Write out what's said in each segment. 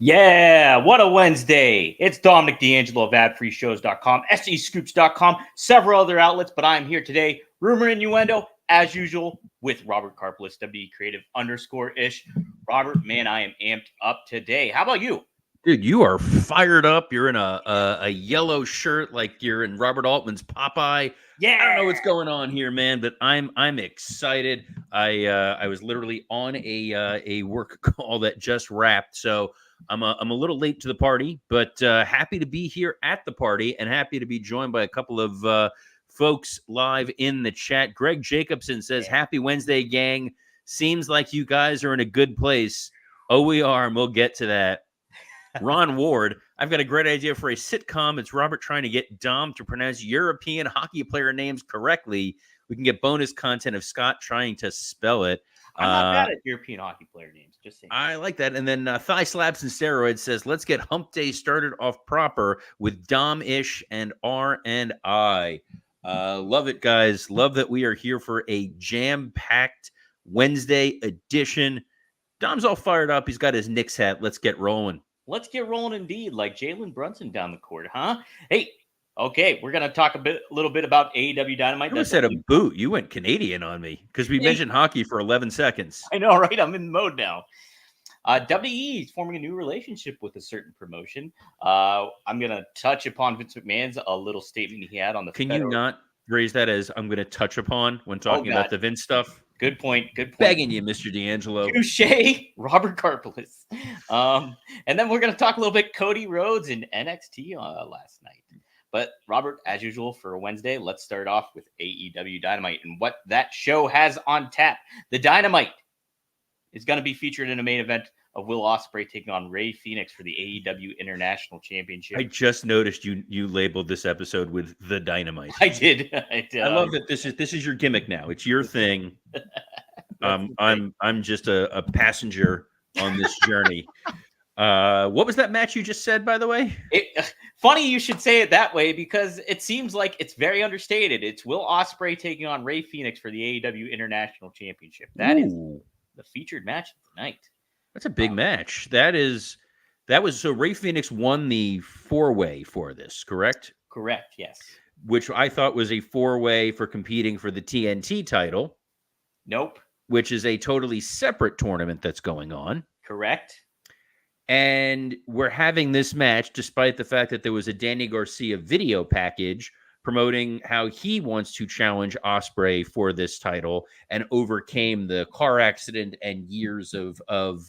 Yeah, what a Wednesday. It's Dominic D'Angelo of adfreeshows.com, SEScoops.com, several other outlets, but I'm here today, Rumor Innuendo, as usual, with Robert Karpelis, WE Creative _ish. Robert, man, I am amped up today. How about you? Dude, you are fired up. You're in a yellow shirt like you're in Robert Altman's Popeye. Yeah. I don't know what's going on here, man, but I'm excited. I was literally on a work call that just wrapped, so I'm a little late to the party, but happy to be here at the party and happy to be joined by a couple of folks live in the chat. Greg Jacobson says, "Happy Wednesday, gang. Seems like you guys are in a good place." Oh, we are, and we'll get to that. Ron Ward, I've got a great idea for a sitcom. It's Robert trying to get Dom to pronounce European hockey player names correctly. We can get bonus content of Scott trying to spell it. I'm not bad at European hockey player names. Just saying. I like that. And then Thigh Slaps and Steroids says, let's get Hump Day started off proper with Dom-ish and R&I. Love it, guys. Love that we are here for a jam-packed Wednesday edition. Dom's all fired up. He's got his Knicks hat. Let's get rolling. Let's get rolling indeed, like Jalen Brunson down the court, huh? Hey, okay, we're going to talk a little bit about AEW Dynamite. You said a boot. You went Canadian on me because we mentioned hockey for 11 seconds. I know, right? I'm in mode now. WE is forming a new relationship with a certain promotion. I'm going to touch upon Vince McMahon's a little statement he had on the Can you not raise that as I'm going to touch upon when talking about the Vince stuff? Good point. Good point. Begging you, Mr. D'Angelo. Touche, Robert Karpelis. And then we're going to talk a little bit Cody Rhodes and NXT last night. But Robert, as usual for Wednesday, let's start off with AEW Dynamite and what that show has on tap. The Dynamite is going to be featured in a main event of Will Ospreay taking on Rey Fenix for the AEW International Championship. I just noticed you labeled this episode with the Dynamite. I did. I love that this is your gimmick now. It's your thing. I'm just a passenger on this journey. What was that match you just said, by the way? Funny you should say it that way because it seems like it's very understated. It's Will Ospreay taking on Rey Fenix for the AEW International Championship. That is the featured match of the night. That's a big match. That was so Rey Fenix won the 4-way for this, correct? Correct, yes. Which I thought was a 4-way for competing for the TNT title. Nope. Which is a totally separate tournament that's going on. Correct. And we're having this match despite the fact that there was a Danny Garcia video package promoting how he wants to challenge Ospreay for this title and overcame the car accident and years of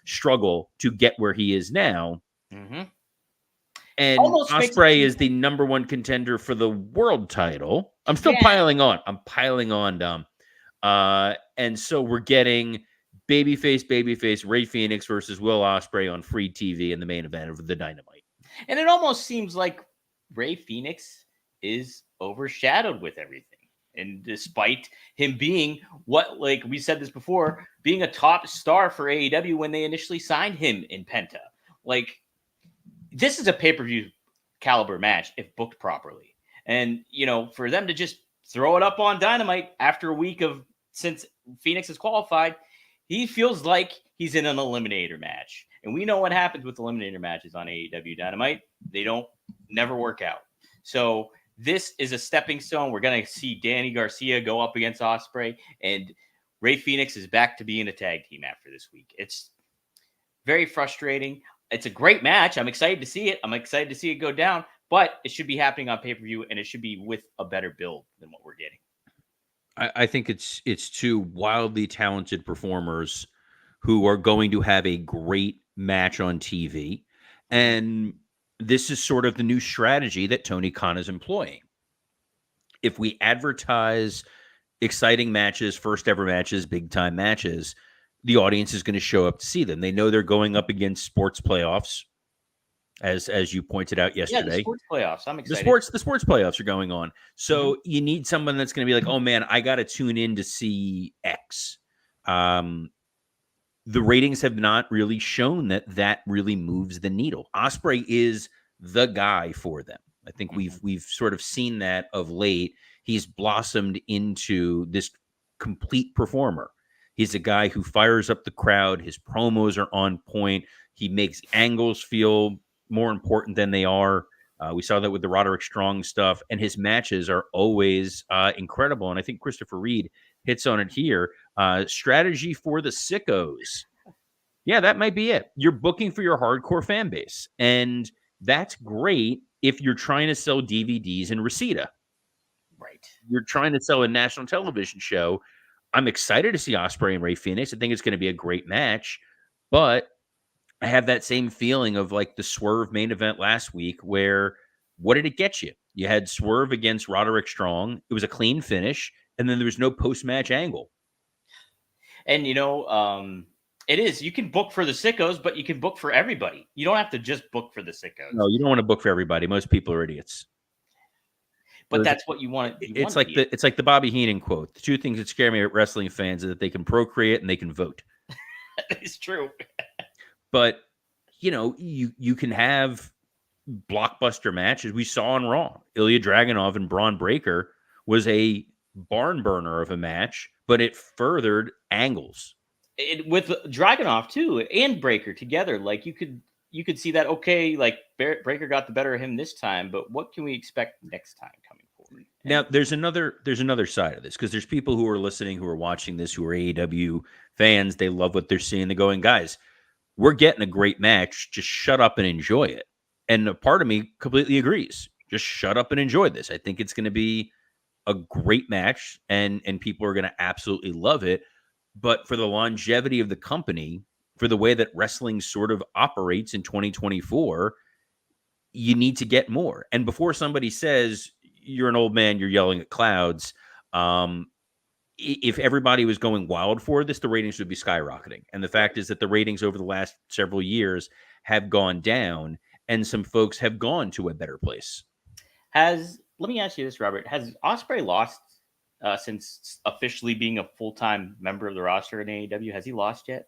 struggle to get where he is now. Mm-hmm. And Ospreay is the number one contender for the world title. I'm still piling on. I'm piling on, Dom. And so we're getting babyface Rey Fenix versus Will Ospreay on free TV in the main event of the Dynamite. And it almost seems like Rey Fenix is overshadowed with everything. And despite him being like we said this before, being a top star for AEW when they initially signed him in Penta. Like, this is a pay-per-view caliber match if booked properly. And, for them to just throw it up on Dynamite after a week since Phoenix is qualified, he feels like he's in an eliminator match. And we know what happens with eliminator matches on AEW Dynamite. They never work out. So this is a stepping stone. We're going to see Danny Garcia go up against Ospreay, and Rey Fenix is back to being a tag team after this week. It's very frustrating. It's a great match. I'm excited to see it. I'm excited to see it go down, but it should be happening on pay-per-view, and it should be with a better build than what we're getting. I think it's two wildly talented performers who are going to have a great match on TV. And this is sort of the new strategy that Tony Khan is employing. If we advertise exciting matches, first ever matches, big time matches, the audience is going to show up to see them. They know they're going up against sports playoffs, as you pointed out yesterday. Yeah, the sports playoffs. I'm excited. The sports playoffs are going on. So you need someone that's going to be like, oh man, I got to tune in to see X. The ratings have not really shown that really moves the needle. Ospreay is the guy for them. I think we've sort of seen that of late. He's blossomed into this complete performer. He's a guy who fires up the crowd. His promos are on point. He makes angles feel more important than they are. We saw that with the Roderick Strong stuff, and his matches are always incredible. And I think Christopher Reed hits on it here. Strategy for the sickos. Yeah, that might be it. You're booking for your hardcore fan base, and that's great if you're trying to sell DVDs in Reseda. Right. You're trying to sell a national television show. I'm excited to see Ospreay and Rey Fenix. I think it's going to be a great match, but I have that same feeling of like the Swerve main event last week where what did it get you? You had Swerve against Roderick Strong. It was a clean finish, and then there was no post-match angle. And, it is. You can book for the sickos, but you can book for everybody. You don't have to just book for the sickos. No, you don't want to book for everybody. Most people are idiots. But that's what you want. It's like the Bobby Heenan quote. The two things that scare me about wrestling fans is that they can procreate and they can vote. It's true. But, you can have blockbuster matches. We saw on Raw. Ilya Dragunov and Braun Breaker was a barn burner of a match, but it furthered angles. With Dragunov too and Breaker together, like you could see that. Okay, like Breaker got the better of him this time, but what can we expect next time coming forward? Now, there's another side of this, because there's people who are listening, who are watching this, who are AEW fans. They love what they're seeing. They're going, guys, we're getting a great match. Just shut up and enjoy it. And a part of me completely agrees. Just shut up and enjoy this. I think it's going to be a great match, and people are going to absolutely love it. But for the longevity of the company, for the way that wrestling sort of operates in 2024, you need to get more. And before somebody says you're an old man, you're yelling at clouds, if everybody was going wild for this, the ratings would be skyrocketing. And the fact is that the ratings over the last several years have gone down, and some folks have gone to a better place. Let me ask you this, Robert. Has Ospreay lost since officially being a full-time member of the roster in AEW? Has he lost yet?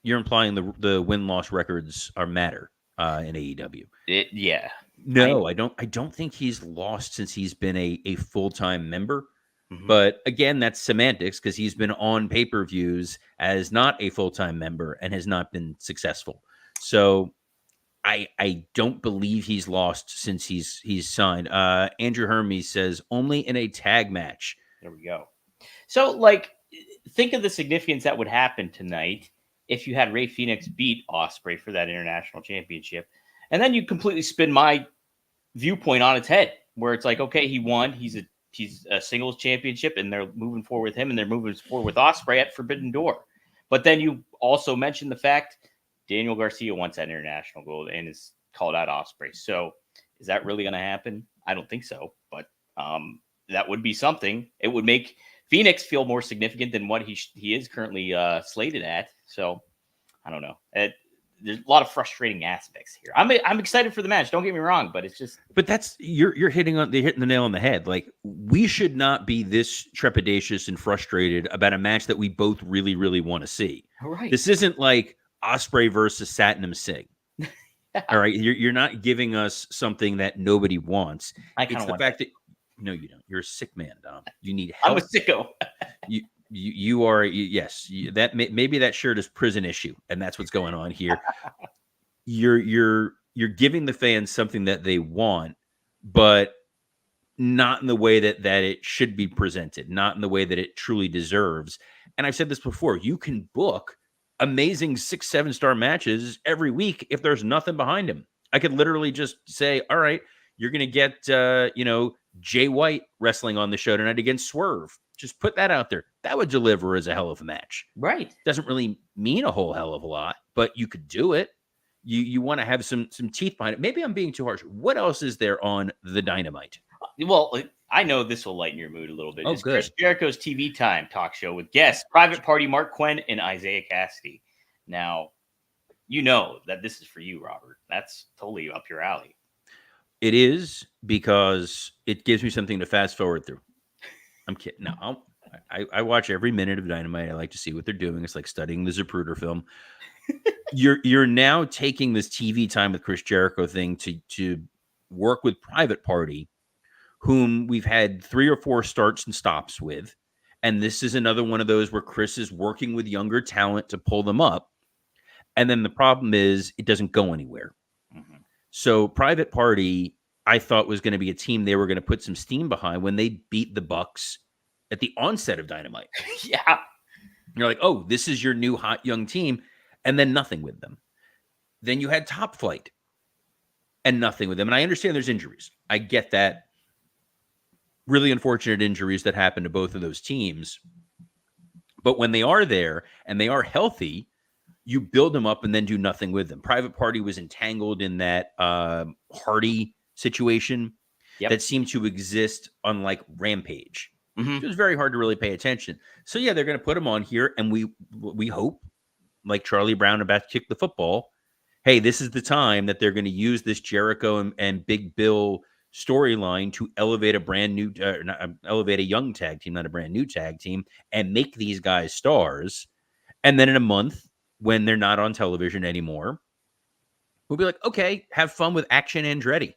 You're implying the win-loss records matter in AEW. Yeah. No, I don't think he's lost since he's been a full-time member. Mm-hmm. But again, that's semantics, because he's been on pay-per-views as not a full-time member and has not been successful. So I don't believe he's lost since he's signed. Andrew Hermes says only in a tag match. There we go. So, like, think of the significance that would happen tonight if you had Rey Fenix beat Ospreay for that international championship, and then you completely spin my viewpoint on its head, where it's like, okay, he won. He's a singles championship, and they're moving forward with him, and they're moving forward with Ospreay at Forbidden Door. But then you also mentioned the fact Daniel Garcia wants that international gold and is called out Ospreay. So is that really going to happen? I don't think so, but that would be something. It would make Phoenix feel more significant than what he is currently slated at. So I don't know. There's a lot of frustrating aspects here. I'm excited for the match. Don't get me wrong, but it's just. But that's you're hitting the nail on the head. Like, we should not be this trepidatious and frustrated about a match that we both really, really want to see. All right. This isn't like Ospreay versus Satnam Singh. Yeah. All right, you're not giving us something that nobody wants. It's the fact that no, you don't. You're a sick man, Dom. You need help. I'm a sicko. You are, yes. That maybe that shirt is prison issue, and that's what's going on here. You're giving the fans something that they want, but not in the way that it should be presented, not in the way that it truly deserves. And I've said this before: you can book amazing 6-7 star matches every week if there's nothing behind him. I could literally just say, all right, you're going to get, Jay White wrestling on the show tonight against Swerve. Just put that out there. That would deliver as a hell of a match. Right. Doesn't really mean a whole hell of a lot, but you could do it. You want to have some teeth behind it. Maybe I'm being too harsh. What else is there on the Dynamite? Well, I know this will lighten your mood a little bit. Oh, it's good. Chris Jericho's TV Time talk show with guests, Private Party Mark Quinn and Isaiah Cassidy. Now, you know that this is for you, Robert. That's totally up your alley. It is, because it gives me something to fast forward through. I'm kidding. No, I watch every minute of Dynamite. I like to see what they're doing. It's like studying the Zapruder film. You're now taking this TV Time with Chris Jericho thing to work with Private Party, whom we've had 3 or 4 starts and stops with. And this is another one of those where Chris is working with younger talent to pull them up. And then the problem is it doesn't go anywhere. Mm-hmm. So Private Party, I thought was going to be a team they were going to put some steam behind when they beat the Bucks at the onset of Dynamite. Yeah. You're like, oh, this is your new hot young team, and then nothing with them. Then you had Top Flight and nothing with them. And I understand there's injuries. I get that. Really unfortunate injuries that happen to both of those teams. But when they are there and they are healthy, you build them up and then do nothing with them. Private Party was entangled in that Hardy situation that seemed to exist on like Rampage. Mm-hmm. So it was very hard to really pay attention. So yeah, they're going to put them on here, and we hope, like Charlie Brown about to kick the football, hey, this is the time that they're going to use this Jericho and Big Bill storyline to elevate a brand new, elevate a young tag team, not a brand new tag team, and make these guys stars. And then in a month, when they're not on television anymore, we'll be like, okay, have fun with Action Andretti.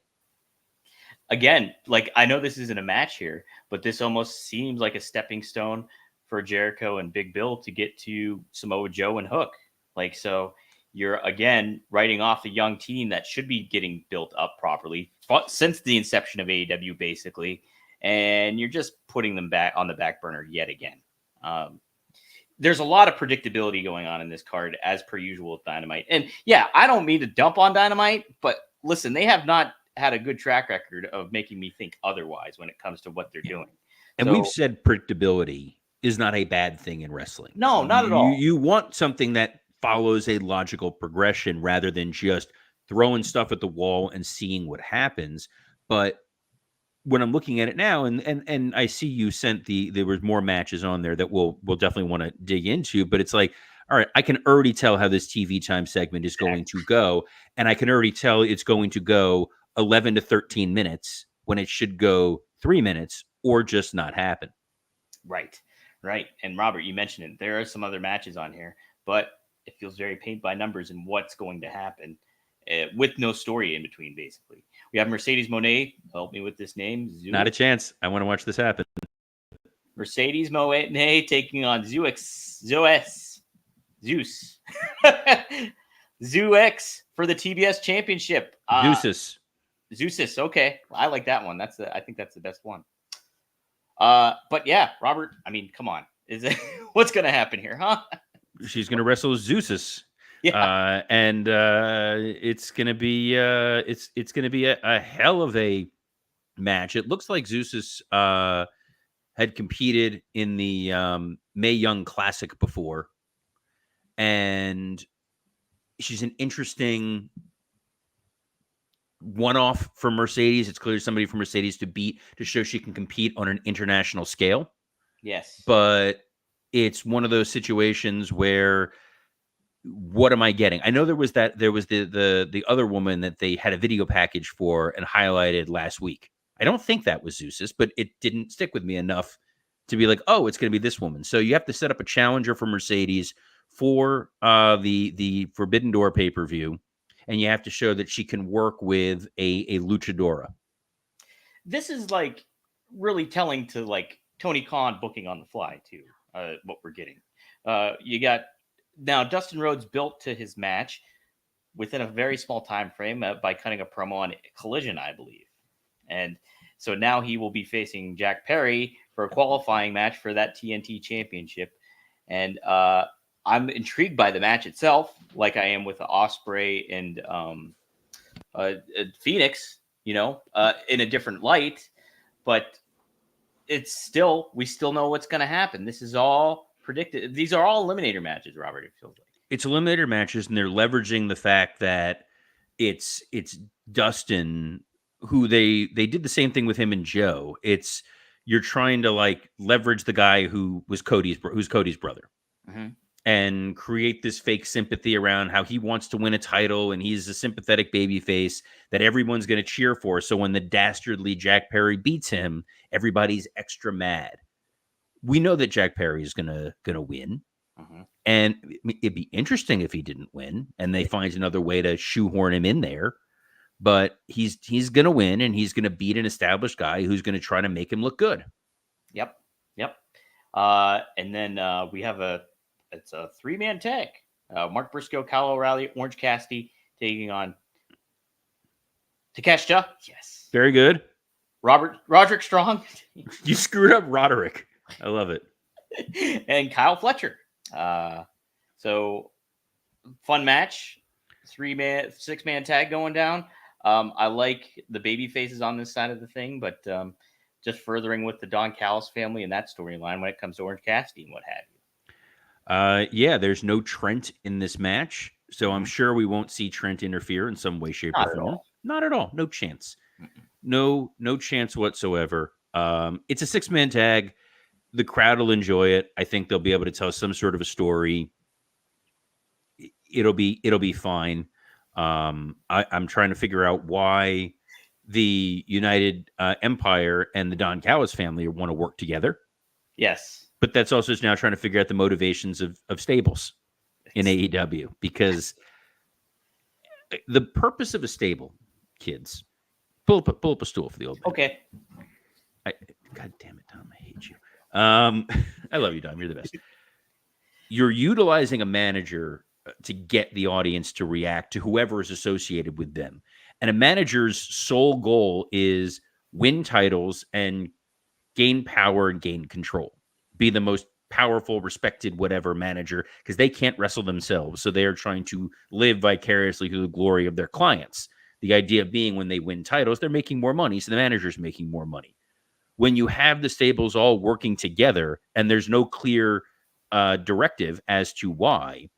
Again, like, I know this isn't a match here, but this almost seems like a stepping stone for Jericho and Big Bill to get to Samoa Joe and Hook. Like, so you're, again, writing off a young team that should be getting built up properly since the inception of AEW, basically, and you're just putting them back on the back burner yet again. There's a lot of predictability going on in this card, as per usual with Dynamite. And yeah, I don't mean to dump on Dynamite, but listen, they have not had a good track record of making me think otherwise when it comes to what they're doing. And we've said predictability is not a bad thing in wrestling. No, not at all. You want something that follows a logical progression rather than just throwing stuff at the wall and seeing what happens. But when I'm looking at it now, and I see you sent there was more matches on there that we'll definitely want to dig into, but it's like, all right, I can already tell how this TV time segment is going to go, and I can already tell it's going to go 11 to 13 minutes when it should go 3 minutes or just not happen. Right. And Robert, you mentioned it. There are some other matches on here, but it feels very paint by numbers in what's going to happen with no story in between, basically. We have Mercedes Moné. Help me with this name. Not a chance. I want to watch this happen. Mercedes Moné taking on Zeus. Zeus for the TBS Championship. Zeus. Okay. I like that one. I think that's the best one. But yeah, Robert, I mean, come on. What's going to happen here, huh? She's going to wrestle Zeus. Yeah. And it's going to be it's going to be a hell of a match. It looks like Zeus had competed in the Mae Young Classic before, and she's an interesting one-off for Mercedes. It's clearly somebody for Mercedes to beat to show she can compete on an international scale. Yes. But it's one of those situations where, what am I getting? I know there was the other woman that they had a video package for and highlighted last week. I don't think that was Zeus, but it didn't stick with me enough to be like, oh, it's going to be this woman. So you have to set up a challenger for Mercedes for the Forbidden Door pay-per-view, and you have to show that she can work with a luchadora. This is like really telling to like Tony Khan booking on the fly too. What we're getting. You got now Dustin Rhodes built to his match within a very small time frame by cutting a promo on Collision, I believe. And so now he will be facing Jack Perry for a qualifying match for that TNT championship. And I'm intrigued by the match itself, like I am with Ospreay and Phoenix, in a different light. But we still know what's going to happen. This is all predicted. These are all eliminator matches, Robert, it feels like. It's eliminator matches, and they're leveraging the fact that it's Dustin, who they did the same thing with him and Joe. You're trying to like leverage the guy who's Cody's brother. Mm-hmm. And create this fake sympathy around how he wants to win a title and he's a sympathetic babyface that everyone's going to cheer for. So when the dastardly Jack Perry beats him, everybody's extra mad. We know that Jack Perry is gonna win, and it'd be interesting if he didn't win and they find another way to shoehorn him in there. But he's gonna win, and he's gonna beat an established guy who's gonna try to make him look good. Yep. And then we have it's a 3-man tag. Mark Briscoe, Kyle O'Reilly, Orange Cassidy taking on Takeshita. Yes. Very good. Roderick Strong. You screwed up Roderick. I love it. And Kyle Fletcher. So fun match. 6-man tag going down. I like the baby faces on this side of the thing, but just furthering with the Don Callis family and that storyline when it comes to Orange Cassidy and what have you. Yeah, there's no Trent in this match, so I'm sure we won't see Trent interfere in some way, shape, or form. Not at all. No chance. No chance whatsoever. It's a 6-man tag. The crowd will enjoy it. I think they'll be able to tell some sort of a story. It'll be fine. I'm trying to figure out why the United Empire and the Don Callis family want to work together. Yes. But that's also now trying to figure out the motivations of stables in AEW, because the purpose of a stable, kids, pull up a stool for the old man. Okay. God damn it, Tom, I hate you. I love you, Dom. You're the best. You're utilizing a manager to get the audience to react to whoever is associated with them. And a manager's sole goal is win titles and gain power and gain control. Be the most powerful, respected, whatever manager, because they can't wrestle themselves. So they are trying to live vicariously through the glory of their clients. The idea being when they win titles, they're making more money. So the manager's making more money. When you have the stables all working together and there's no clear directive as to why,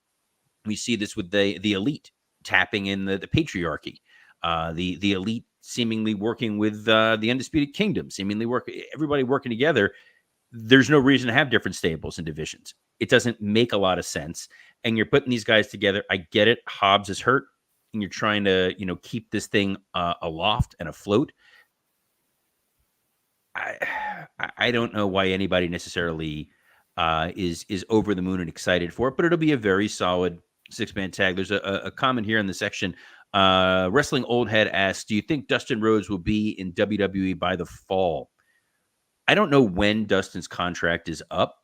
we see this with the elite tapping in the patriarchy, the elite seemingly working with the Undisputed Kingdom, everybody working together. There's no reason to have different stables and divisions. It doesn't make a lot of sense. And you're putting these guys together. I get it. Hobbs is hurt and you're trying to, keep this thing aloft and afloat. I don't know why anybody necessarily is over the moon and excited for it, but it'll be a very solid 6-man tag. There's a comment here in the section. Wrestling Old Head asks, do you think Dustin Rhodes will be in WWE by the fall? I don't know when Dustin's contract is up,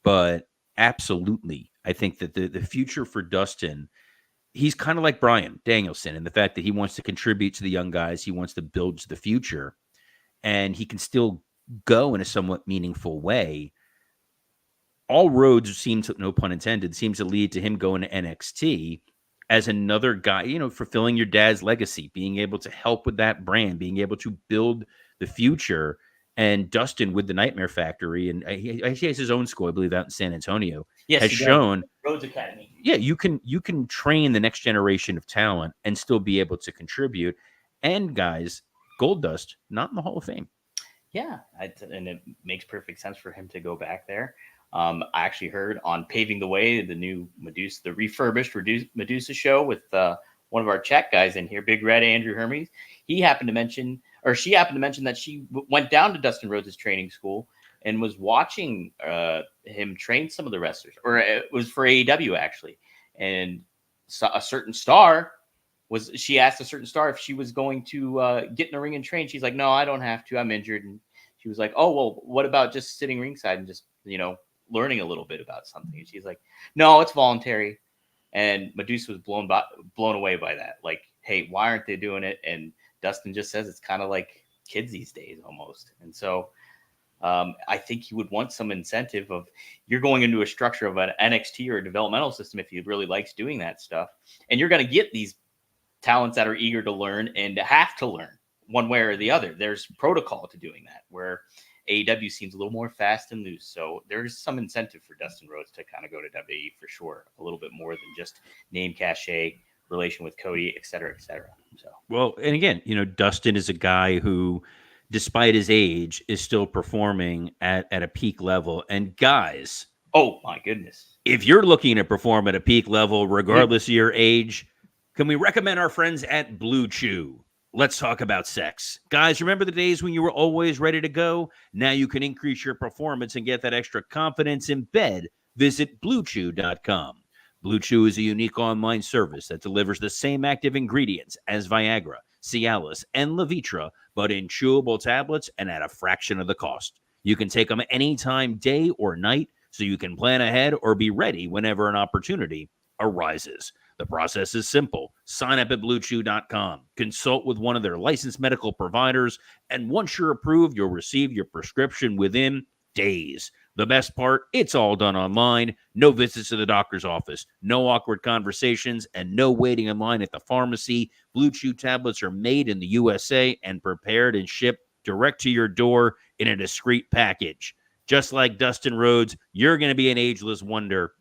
but absolutely. I think that the future for Dustin, he's kind of like Bryan Danielson in the fact that he wants to contribute to the young guys. He wants to build to the future, and he can still go in a somewhat meaningful way. All roads seem to, no pun intended, seems to lead to him going to NXT as another guy, fulfilling your dad's legacy, being able to help with that brand, being able to build the future. And Dustin with the Nightmare Factory, and he has his own school, I believe, out in San Antonio, has shown Rhodes Academy. Yeah, you can train the next generation of talent and still be able to contribute. And guys, Goldust not in the Hall of Fame. Yeah, and it makes perfect sense for him to go back there. I actually heard on Paving the Way, the new Medusa, the refurbished Medusa show with one of our chat guys in here, Big Red Andrew Hermes. She happened to mention that she went down to Dustin Rhodes' training school and was watching him train some of the wrestlers, or it was for AEW actually. And a certain star she asked a certain star if she was going to get in the ring and train. She's like, no, I don't have to. I'm injured. And she was like, oh, well, what about just sitting ringside and just, learning a little bit about something? And she's like, no, it's voluntary. And Medusa was blown away by that. Like, hey, why aren't they doing it? And Dustin just says it's kind of like kids these days almost. And so I think he would want some incentive of, you're going into a structure of an NXT or a developmental system if he really likes doing that stuff. And you're going to get these talents that are eager to learn and have to learn one way or the other. There's protocol to doing that, where AEW seems a little more fast and loose. So there's some incentive for Dustin Rhodes to kind of go to WWE for sure, a little bit more than just name cachet, relation with Cody, et cetera, et cetera. So, well, and again, Dustin is a guy who, despite his age, is still performing at a peak level. And guys, oh my goodness, if you're looking to perform at a peak level, regardless of your age, can we recommend our friends at Blue Chew? Let's talk about sex. Guys, remember the days when you were always ready to go? Now you can increase your performance and get that extra confidence in bed. Visit BlueChew.com. Blue Chew is a unique online service that delivers the same active ingredients as Viagra, Cialis, and Levitra, but in chewable tablets and at a fraction of the cost. You can take them anytime, day or night, so you can plan ahead or be ready whenever an opportunity arises. The process is simple. Sign up at BlueChew.com. Consult with one of their licensed medical providers, and once you're approved, you'll receive your prescription within days. The best part, it's all done online. No visits to the doctor's office, no awkward conversations, and no waiting in line at the pharmacy. Blue Chew tablets are made in the USA and prepared and shipped direct to your door in a discreet package. Just like Dustin Rhodes, you're going to be an ageless wonder,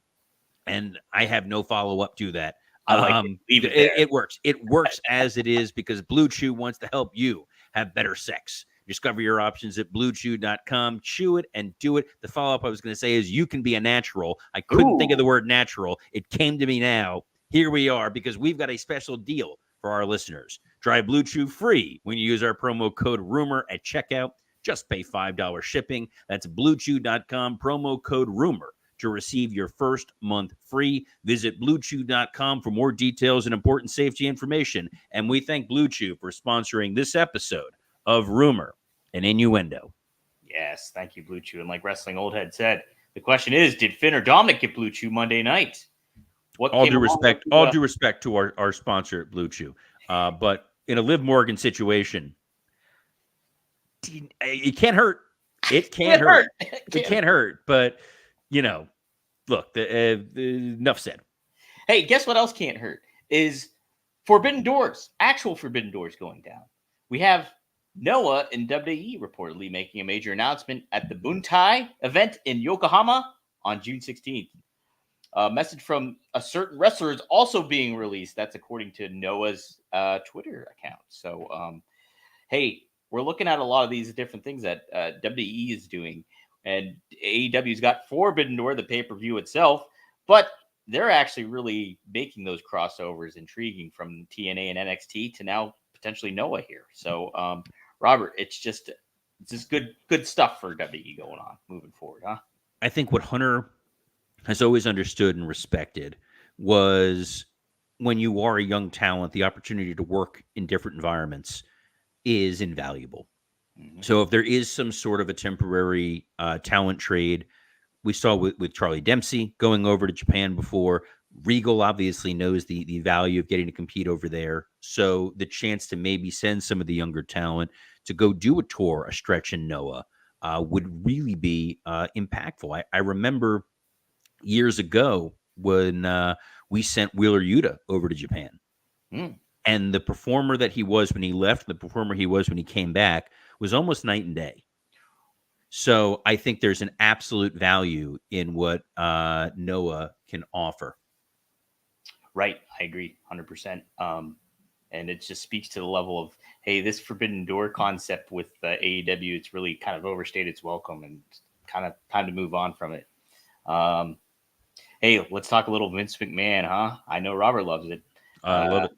and I have no follow-up to that. I like it. Leave it there. It works. It works as it is because Blue Chew wants to help you have better sex. Discover your options at BlueChew.com. Chew it and do it. The follow-up I was going to say is you can be a natural. I couldn't think of the word natural. It came to me now. Here we are because we've got a special deal for our listeners. Try Blue Chew free when you use our promo code RUMOR at checkout. Just pay $5 shipping. That's BlueChew.com, promo code RUMOR to receive your first month free. Visit BlueChew.com for more details and important safety information. And we thank Blue Chew for sponsoring this episode of Rumor and Innuendo. Yes, thank you, Blue Chew. And like Wrestling Old Head said, the question is, did Finn or Dominic get Blue Chew Monday night? All due respect to our sponsor at Blue Chew. But in a Liv Morgan situation, it can't hurt. It can't hurt. It can't hurt. But, look, enough said. Hey, guess what else can't hurt? Is Forbidden Doors, actual Forbidden Doors going down. We have NOAH and WWE reportedly making a major announcement at the Buntai event in Yokohama on June 16th. A message from a certain wrestler is also being released. That's according to NOAH's Twitter account. So, hey, we're looking at a lot of these different things that WWE is doing. And AEW's got Forbidden Door, the pay-per-view itself, but they're actually really making those crossovers intriguing from TNA and NXT to now potentially NOAH here. So, Robert, it's just good stuff for WWE going on moving forward, huh? I think what Hunter has always understood and respected was when you are a young talent, the opportunity to work in different environments is invaluable. Mm-hmm. So if there is some sort of a temporary talent trade, we saw with Charlie Dempsey going over to Japan before. Regal obviously knows the value of getting to compete over there. So the chance to maybe send some of the younger talent to go do a tour, a stretch in NOAH, would really be impactful. I remember years ago when we sent Wheeler Yuta over to Japan. And the performer that he was when he left, the performer he was when he came back, was almost night and day. So I think there's an absolute value in what NOAH can offer. Right. I agree 100%. And it just speaks to the level of, hey, this Forbidden Door concept with AEW, it's really kind of overstayed its welcome and kind of time to move on from it. Hey, let's talk a little Vince McMahon, huh? I know Robert loves it. I love it.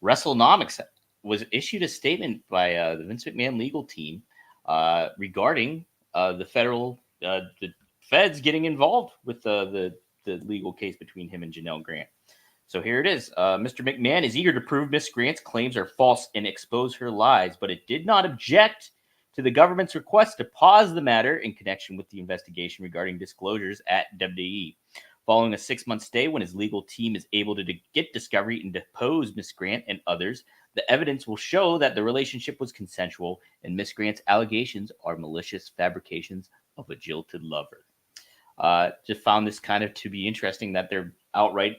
WrestleNomics was issued a statement by the Vince McMahon legal team regarding the feds getting involved with the legal case between him and Janelle Grant. So here it is. Mr. McMahon is eager to prove Miss Grant's claims are false and expose her lies, but it did not object to the government's request to pause the matter in connection with the investigation regarding disclosures at WWE. Following a 6-month stay when his legal team is able to get discovery and depose Miss Grant and others, the evidence will show that the relationship was consensual and Miss Grant's allegations are malicious fabrications of a jilted lover. Just found this kind of to be interesting that they're outright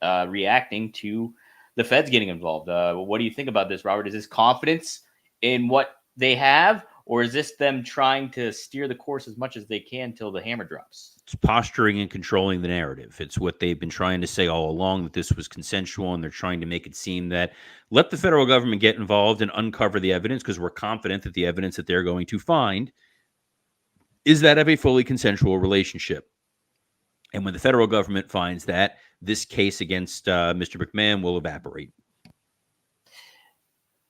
reacting to the feds getting involved. What do you think about this, Robert? Is this confidence in what they have, or is this them trying to steer the course as much as they can till the hammer drops? It's posturing and controlling the narrative. It's what they've been trying to say all along, that this was consensual, and they're trying to make it seem that let the federal government get involved and uncover the evidence, because we're confident that the evidence that they're going to find is that of a fully consensual relationship. And when the federal government finds that, this case against Mr. McMahon will evaporate.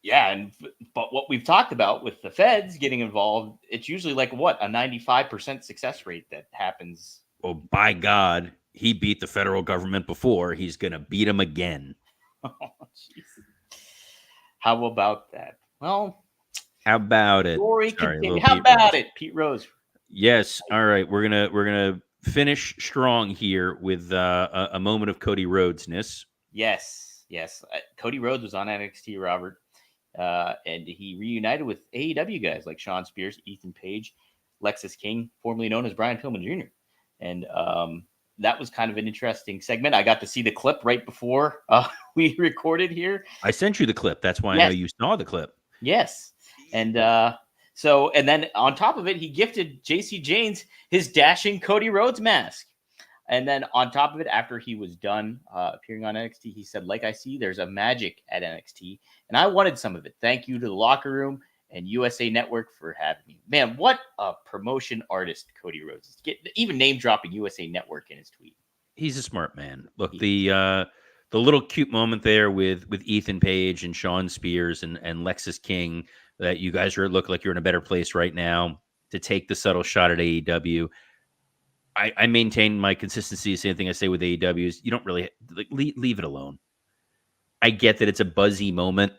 Yeah, but what we've talked about with the feds getting involved, it's usually like what, a 95% success rate that happens. Well, by God, he beat the federal government before. He's going to beat him again. Oh, Jesus. How about that? Well, how about it? How about it, Pete Rose? Yes. All right, we're gonna finish strong here with a moment of Cody Rhodesness. Yes. Cody Rhodes was on NXT, Robert, and he reunited with AEW guys like Sean Spears, Ethan Page, Lexis King, formerly known as Brian Pillman Jr. And that was kind of an interesting segment. I got to see the clip right before we recorded here. I sent you the clip. That's why I know you saw the clip. Yes. And and then on top of it, he gifted JC Janes his dashing Cody Rhodes mask. And then on top of it, after he was done appearing on NXT, he said, like I see, there's a magic at NXT, and I wanted some of it. Thank you to the Locker Room and USA Network for having me. Man, what a promotion artist Cody Rhodes is. Even name-dropping USA Network in his tweet. He's a smart man. Look, the little cute moment there with Ethan Page and Sean Spears and Lexis King, that you guys look like you're in a better place right now to take the subtle shot at AEW. I maintain my consistency. Same thing I say with AEW is you don't really leave it alone. I get that it's a buzzy moment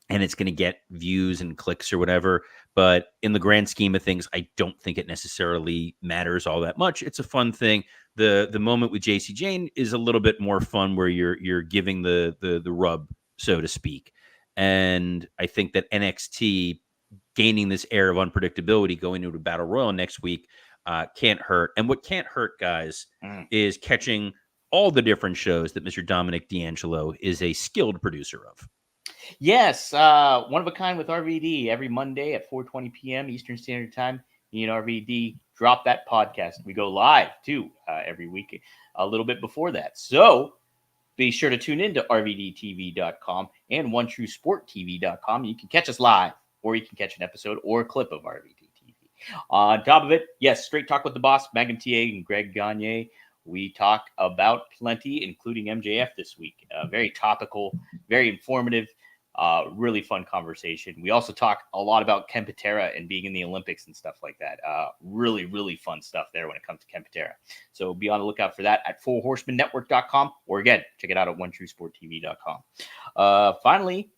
and it's going to get views and clicks or whatever, but in the grand scheme of things, I don't think it necessarily matters all that much. It's a fun thing. The moment with JC Jane is a little bit more fun, where you're giving the rub, so to speak. And I think that NXT gaining this air of unpredictability going into a battle royal next week can't hurt. And what can't hurt, guys, is catching all the different shows that Mr. Dominic D'Angelo is a skilled producer of. Yes, one of a kind with RVD every Monday at 4:20 p.m. Eastern Standard Time. Me and RVD drop that podcast. We go live too every week, a little bit before that. So be sure to tune in to rvdtv.com and onetruesporttv.com. You can catch us live, or you can catch an episode or a clip of RVD. On top of it, yes, Straight Talk with the Boss, Megan TA and Greg Gagne. We talk about plenty, including MJF this week. Very topical, very informative, really fun conversation. We also talk a lot about Ken Patera and being in the Olympics and stuff like that. Really, really fun stuff there when it comes to Ken Patera. So be on the lookout for that at fourhorsemannetwork.com, or again, check it out at onetruesporttv.com. Finally,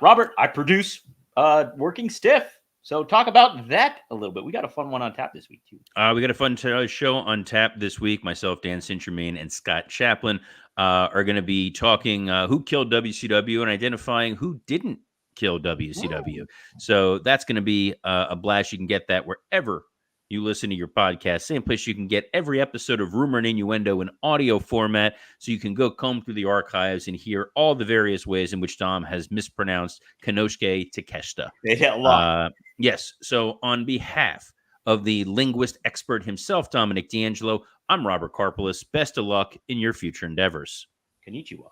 Robert, I produce Working Stiff. So talk about that a little bit. We got a fun one on tap this week, too. We got a fun show on tap this week. Myself, Dan St-Germain, and Scott Chaplin are going to be talking who killed WCW and identifying who didn't kill WCW. Whoa. So that's going to be a blast. You can get that wherever you listen to your podcast. Same place you can get every episode of Rumor and Innuendo in audio format, so you can go comb through the archives and hear all the various ways in which Dom has mispronounced Kanosuke Takeshita. A lot. Yes. So on behalf of the linguist expert himself, Dominic D'Angelo, I'm Robert Karpelis. Best of luck in your future endeavors. Konnichiwa.